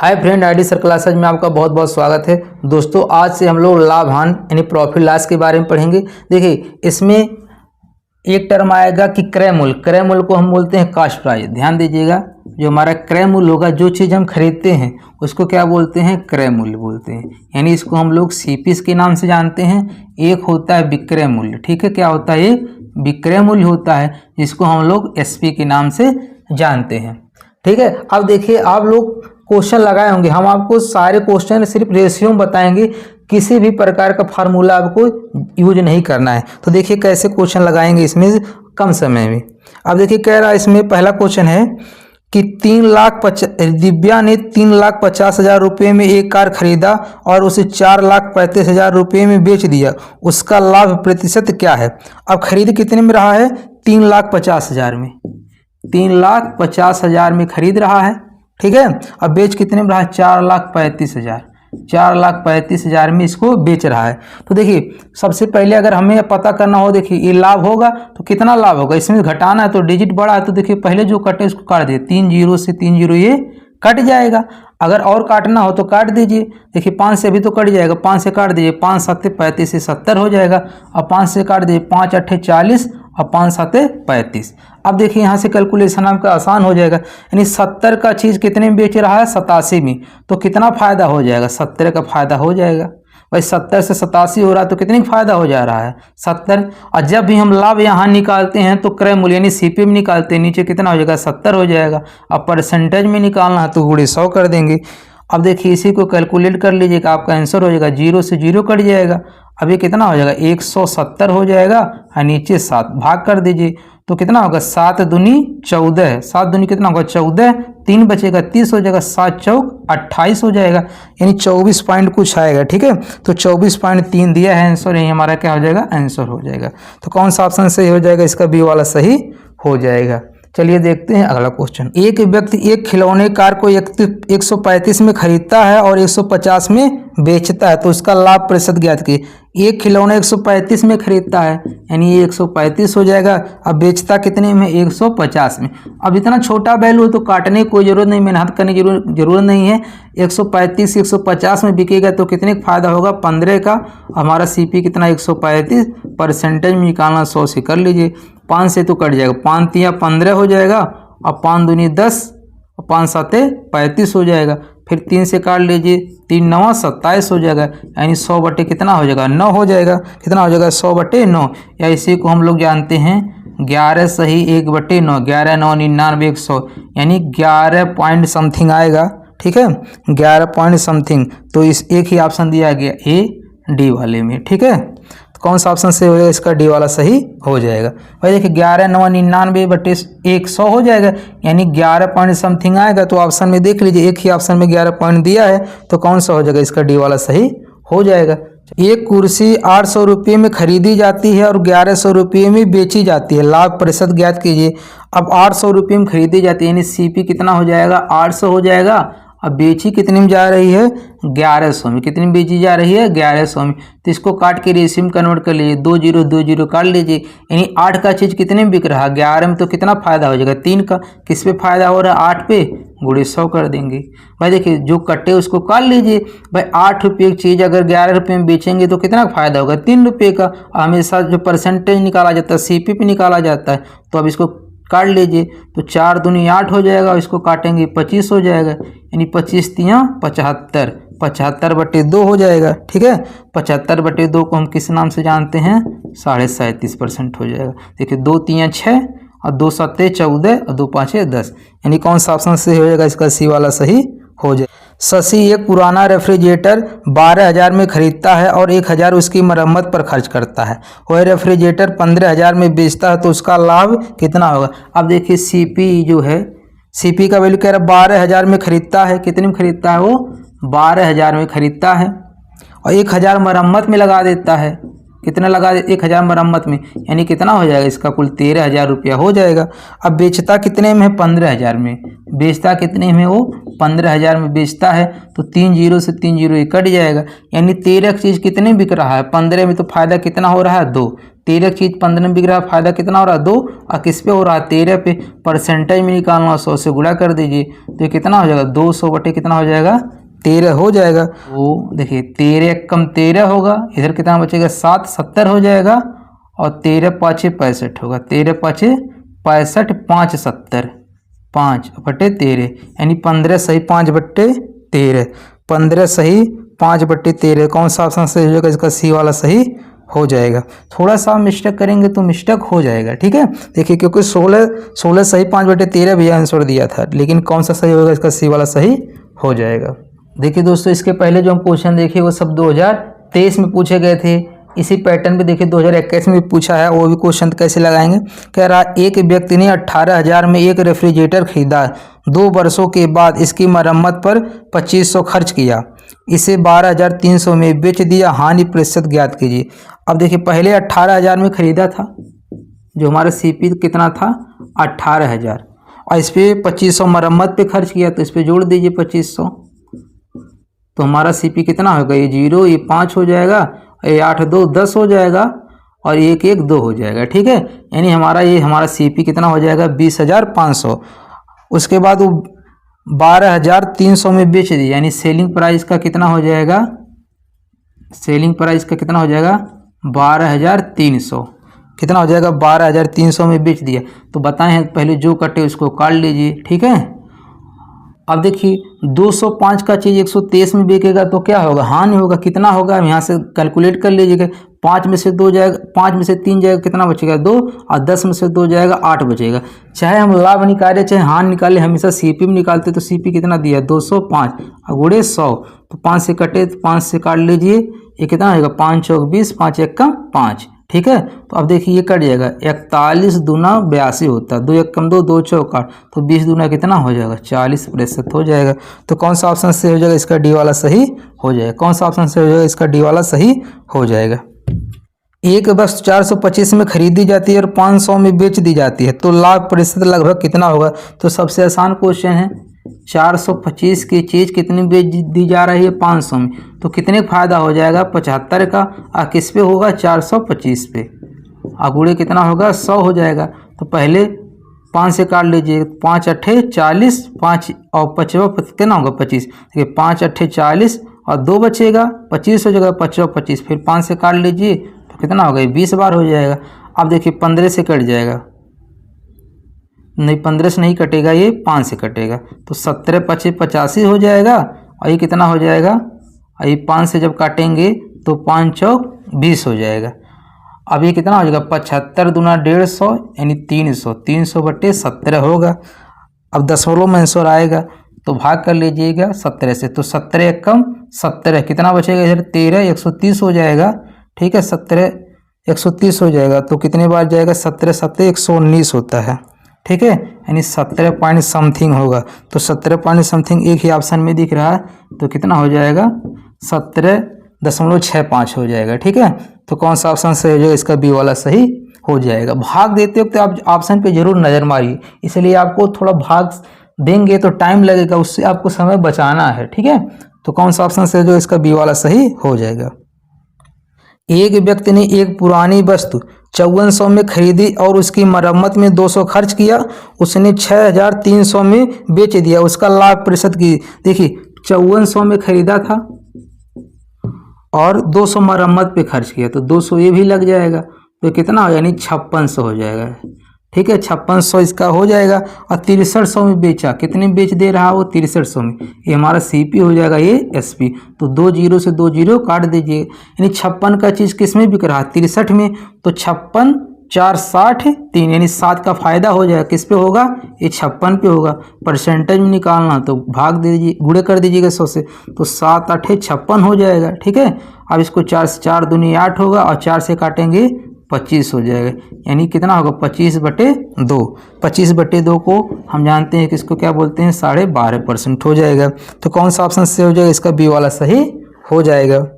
Hi friend, ID sir classes में आपका बहुत बहुत स्वागत है। दोस्तों, आज से हम लोग लाभ हानि यानी प्रॉफिट लॉस के बारे में पढ़ेंगे। देखिए, इसमें एक टर्म आएगा कि क्रय मूल्य। क्रय मूल्य को हम बोलते हैं कास्ट प्राइस। ध्यान दीजिएगा, जो हमारा क्रय मूल्य होगा, जो चीज़ हम खरीदते हैं उसको क्या बोलते हैं? क्रय मूल्य बोलते हैं। यानी इसको हम लोग सीपीस के नाम से जानते हैं। एक होता है विक्रय मूल्य, ठीक है। क्या होता है? एक विक्रय मूल्य होता है, जिसको हम लोग एसपी के नाम से जानते हैं, ठीक है। अब देखिए, आप लोग क्वेश्चन लगाए होंगे, हम आपको सारे क्वेश्चन सिर्फ रेशियो में बताएंगे, किसी भी प्रकार का फार्मूला आपको यूज नहीं करना है। तो देखिए कैसे क्वेश्चन लगाएंगे इसमें कम समय में। अब देखिए, कह रहा है इसमें पहला क्वेश्चन है कि दिव्या ने 3,50,000 रुपये में एक कार खरीदा और उसे 4,35,000 रुपये में बेच दिया। उसका लाभ प्रतिशत क्या है? अब खरीद कितने में रहा है? 3,50,000 में। 3,50,000 में खरीद रहा है, ठीक है। अब बेच कितने में रहा? 4,35,000। 4,35,000 में इसको बेच रहा है। तो देखिए, सबसे पहले अगर हमें पता करना हो, देखिए ये लाभ होगा तो कितना लाभ होगा, इसमें घटाना है तो डिजिट बड़ा है, तो देखिए पहले जो कटे उसको काट दिए। 3 जीरो से 3 जीरो ये कट जाएगा। अगर और काटना हो तो काट दीजिए। देखिए 5 से भी तो कट जाएगा, 5 से काट दीजिए। 5 7 35 से 70 हो जाएगा। अब 5 से काट दीजिए, 5 8 40 और 5 7 35। अब देखिए यहाँ से कैलकुलेशन आपका आसान हो जाएगा। यानी 70 का चीज़ कितने में बेच रहा है? 87 में। तो कितना फायदा हो जाएगा? 70 का फायदा हो जाएगा। भाई 70 से 87 हो रहा है तो कितने का फायदा हो जा रहा है? 70। और जब भी हम लाभ यहाँ निकालते हैं तो क्रय मूल्य यानी सीपी में निकालते हैं, नीचे कितना हो जाएगा? 70 हो जाएगा। अब परसेंटेज में निकालना है तो गुणे 100 कर देंगे। अब देखिए इसी को कैलकुलेट कर लीजिएगा, आपका आंसर हो जाएगा। 0 से 0 कट जाएगा। अब ये कितना हो जाएगा? 170 हो जाएगा और नीचे 7 भाग कर दीजिए तो कितना होगा? 7 दूनी 14। 7 दूनी कितना होगा? 14। 3 बचेगा, 30 हो जाएगा। 7 चौक 28 हो जाएगा, यानी 24 पॉइंट कुछ आएगा, ठीक है। तो 24.3 दिया है आंसर, यही हमारा क्या हो जाएगा? आंसर हो जाएगा। तो कौन सा ऑप्शन सही हो जाएगा? इसका बी वाला सही हो जाएगा। चलिए देखते हैं अगला क्वेश्चन। एक व्यक्ति एक खिलौने कार को 135 में खरीदता है और 150 में बेचता है, तो उसका लाभ प्रतिशत ज्ञात कीजिए। एक खिलौने 135 में खरीदता है, यानी ये 135 हो जाएगा। अब बेचता कितने में? 150 में। अब इतना छोटा वैल्यू है तो काटने की कोई जरूरत नहीं, मेहनत करने की जरूरत नहीं है। 135 150 में बिकेगा तो कितने का फायदा होगा? 15 का। हमारा सीपी कितना? 135। परसेंटेज में निकालना 100 से कर लीजिए। 5 से तो कट जाएगा, 5 3 15 हो जाएगा। और 5 दूनी 10 और 5 7 35 हो जाएगा। फिर 3 से काट लीजिए, 3 9 27 हो जाएगा। यानी 100 बटे कितना हो जाएगा? 9 हो जाएगा। कितना हो जाएगा? 100 बटे 9। या इसी को हम लोग जानते हैं 11 सही 1 बटे 9। 11 9 99 100, यानी 11 पॉइंट समथिंग आएगा, ठीक है। 11 पॉइंट समथिंग। तो इस एक ही ऑप्शन दिया गया ए डी वाले में, ठीक है। कौन सा ऑप्शन से हो जाएगा? इसका डी वाला सही हो जाएगा। भाई देखिए 11 9 99 बटे 100 हो जाएगा, यानी 11 पॉइंट समथिंग आएगा। तो ऑप्शन में देख लीजिए, एक ही ऑप्शन में 11 पॉइंट दिया है, तो कौन सा हो जाएगा? इसका डी वाला सही हो जाएगा। एक कुर्सी 800 रुपये में खरीदी जाती है और 1100 रुपये में बेची जाती है, लाभ प्रतिशत ज्ञात कीजिए। अब 800 रुपये में खरीदी जाती है, यानी सीपी कितना हो जाएगा? 800 हो जाएगा। अब बेची कितने में जा रही है? 1100 में। कितने में बेची जा रही है? 1100 में। तो इसको काट के रेशियो में कन्वर्ट कर लीजिए। 2 0 2 0 काट लीजिए, यानी 8 का चीज़ कितने में बिक रहा है? 11 में। तो कितना फायदा हो जाएगा? 3 का। किस पे फायदा हो रहा है? 8 पे। गुणे 100 कर देंगे। भाई देखिए जो कटे उसको काट लीजिए। भाई 8 रुपये की चीज़ अगर 11 रुपये में बेचेंगे तो कितना फायदा होगा? 3 रुपये का। हमेशा जो परसेंटेज निकाला जाता है सीपी पे निकाला जाता है। तो अब इसको काट लीजिए, तो 4 दूनी 8 हो जाएगा। इसको काटेंगे 25 हो जाएगा, यानी 25 3 75। 75 बटे 2 हो जाएगा, ठीक है। 75 बटे 2 को हम किस नाम से जानते हैं? 37.5% हो जाएगा। देखिए 2 3 6 और 2 7 14 और 2 5 10, यानी कौन सा ऑप्शन सही हो जाएगा? इसका सी वाला सही हो जाए। शशि एक पुराना रेफ्रिजरेटर 12,000 में खरीदता है और 1,000 उसकी मरम्मत पर खर्च करता है। वह रेफ्रिजरेटर 15,000 में बेचता है, तो उसका लाभ कितना होगा? अब देखिए सीपी जो है, सीपी का वैल्यू कह रहा है 12,000 में खरीदता है। कितने में खरीदता है वो? 12,000 में खरीदता है और 1,000 मरम्मत में लगा देता है। कितना लगा दे? 1,000 मरम्मत में, यानी कितना हो जाएगा? इसका कुल 13,000 रुपया हो जाएगा। अब बेचता कितने में है? 15,000 में। बेचता कितने में? वो 15,000 में बेचता है। तो 3 0 से 3 0 कट जाएगा, यानी 13 की चीज़ कितने बिक रहा है? 15 में। तो फायदा कितना हो रहा है? 2। 13 चीज़ 15 में बिक रहा है, फायदा कितना हो रहा है 2, और किस पे हो रहा है 13 पे। परसेंटेज में निकालना 100 से गुणा कर दीजिए, तो ये कितना हो जाएगा 200 बटे कितना हो जाएगा 13 हो जाएगा। वो देखिए 13 कम 13 होगा, इधर कितना बचेगा 7, 70 हो जाएगा, और 13 पाँचे 65 होगा, 13 पाँचे 65, 5 70, 5 बटे 13 यानी 15 सही 5 बटे 13, 15 सही 5 बटे 13। कौन सा ऑप्शन सही हो जाएगा, इसका सी वाला सही हो जाएगा। थोड़ा सा मिस्टेक करेंगे तो मिस्टेक हो जाएगा, ठीक है। देखिए क्योंकि 16 सही 5 बटे 13 भी आंसर दिया था, लेकिन कौन सा सही होगा, इसका सी वाला सही हो जाएगा। देखिए दोस्तों, इसके पहले जो हम क्वेश्चन देखे वो सब 2023 में पूछे गए थे। इसी पैटर्न पे देखिए 2021 में भी पूछा है, वो भी क्वेश्चन कैसे लगाएंगे। कह रहा एक व्यक्ति ने 18,000 में एक रेफ्रिजरेटर खरीदा, 2 वर्षों के बाद इसकी मरम्मत पर 2500 खर्च किया, इसे 12,300 में बेच दिया, हानि प्रतिशत ज्ञात कीजिए। अब देखिए पहले 18,000 में खरीदा था, जो हमारा सीपी कितना था 18,000, और इस पर 2500 मरम्मत पे खर्च किया, तो इस पर जोड़ दीजिए 2500, तो हमारा सीपी कितना होगा, ये 0, ये 5 हो जाएगा, ये 8 2 10 हो जाएगा, और 1 1 2 हो जाएगा, ठीक है। यानी हमारा सीपी कितना हो जाएगा 20,500। उसके बाद वो 12,300 में बेच दिया, यानी सेलिंग प्राइस का कितना हो जाएगा, सेलिंग प्राइस का कितना हो जाएगा 12,300, कितना हो जाएगा 12,300 में बेच दिया। तो बताएं पहले जो कटे उसको काट लीजिए, ठीक है। अब देखिए 205 का चीज़ 123 में बिकेगा तो क्या होगा, हानि होगा, कितना होगा यहाँ से कैलकुलेट कर लीजिएगा। 5 में से 2 जाएगा, 5 में से 3 जाएगा, कितना बचेगा 2, और 10 में से 2 जाएगा 8 बचेगा। चाहे हम लाभ निकाले चाहे हानि निकाले, हमेशा सीपी में निकालते, तो सीपी कितना दिया 205 और गुणे 100, तो 5 से कटे तो 5 से काट लीजिए, ये कितना होगा 5 चौक 20, 5 1 कम 5, ठीक है। तो अब देखिए ये कट जाएगा, 41 दूना 82 होता है, 2 1 कम 2, 2 चौक 8, तो 20 दूना कितना हो जाएगा 40% हो जाएगा। तो कौन सा ऑप्शन से हो जाएगा, इसका डी वाला सही हो जाएगा। कौन सा ऑप्शन से हो जाएगा, इसका डी वाला सही हो जाएगा। एक वस्तु 425 में खरीदी जाती है और 500 में बेच दी जाती है, तो लाभ प्रतिशत लगभग कितना होगा। तो सबसे आसान क्वेश्चन है, 425 की चीज़ कितनी बेच दी जा रही है 500 में, तो कितने फायदा हो जाएगा 75 का, और किस पे होगा 425 पे, और गुणे कितना होगा 100 हो जाएगा। तो पहले 5 से काट लीजिए, 5 अट्ठे 40, 5 और 5 कितना होगा 25, देखिए 5 अट्ठे 40 और 2 बचेगा 25 हो जाएगा, 5 और 25, फिर 5 से काट लीजिए तो कितना होगा 20 बार हो जाएगा। अब देखिए 15 से कट जाएगा, नहीं 15 से नहीं कटेगा, ये 5 से कटेगा, तो 17 5 85 हो जाएगा, और ये कितना हो जाएगा, और ये 5 से जब काटेंगे तो 5 चौक 20 हो जाएगा। अब ये कितना हो जाएगा 75 दूना 150 यानी 300, 300 बटे 17 होगा। अब दशमलव में आंसर आएगा तो भाग कर लीजिएगा 17 से, तो 17 1 कम 17, कितना बचेगा इधर 13, 130 हो जाएगा, ठीक है। 17 130 हो जाएगा, तो कितने बार जाएगा 17 7 119 होता है, ठीक है, यानी 17 पॉइंट समथिंग होगा। तो 17 पॉइंट समथिंग एक ही ऑप्शन में दिख रहा है, तो कितना हो जाएगा 17.65 हो जाएगा, ठीक है। तो कौन सा ऑप्शन सही हो जाएगा, इसका बी वाला सही हो जाएगा। भाग देते वक्त आप ऑप्शन पे जरूर नज़र मारिए, इसलिए आपको थोड़ा भाग देंगे तो टाइम लगेगा, उससे आपको समय बचाना है, ठीक है। तो कौन सा ऑप्शन से जो इसका बी वाला सही हो जाएगा। एक व्यक्ति ने एक पुरानी वस्तु 5400 में खरीदी और उसकी मरम्मत में 200 खर्च किया, उसने 6300 में बेच दिया, उसका लाभ प्रतिशत की। देखिए 5400 में खरीदा था और 200 मरम्मत पे खर्च किया, तो 200 ये भी लग जाएगा, तो कितना हो यानी 5600 हो जाएगा, ठीक है। 5600 इसका हो जाएगा, और 6300 में बेचा, कितने बेच दे रहा वो 6300 में, ये हमारा सीपी हो जाएगा, ये एसपी। तो 2 0 से 2 0 काट दीजिए, यानी 56 का चीज़ किस में बिक रहा है 63 में, तो 56 4 60 3 यानी 7 का फायदा हो जाएगा, किस पे होगा ये 56 पे होगा। परसेंटेज में निकालना तो भाग दे दीजिए, गुणे कर दीजिएगा 100 से, तो 7 8 56 हो जाएगा, ठीक है। अब इसको 4 से 4 दूनी 8 होगा, और 4 से काटेंगे 25 हो जाएगा, यानी कितना होगा 25/2। 25/2 को हम जानते हैं कि इसको क्या बोलते हैं 12.5% हो जाएगा। तो कौन सा ऑप्शन से हो जाएगा, इसका बी वाला सही हो जाएगा।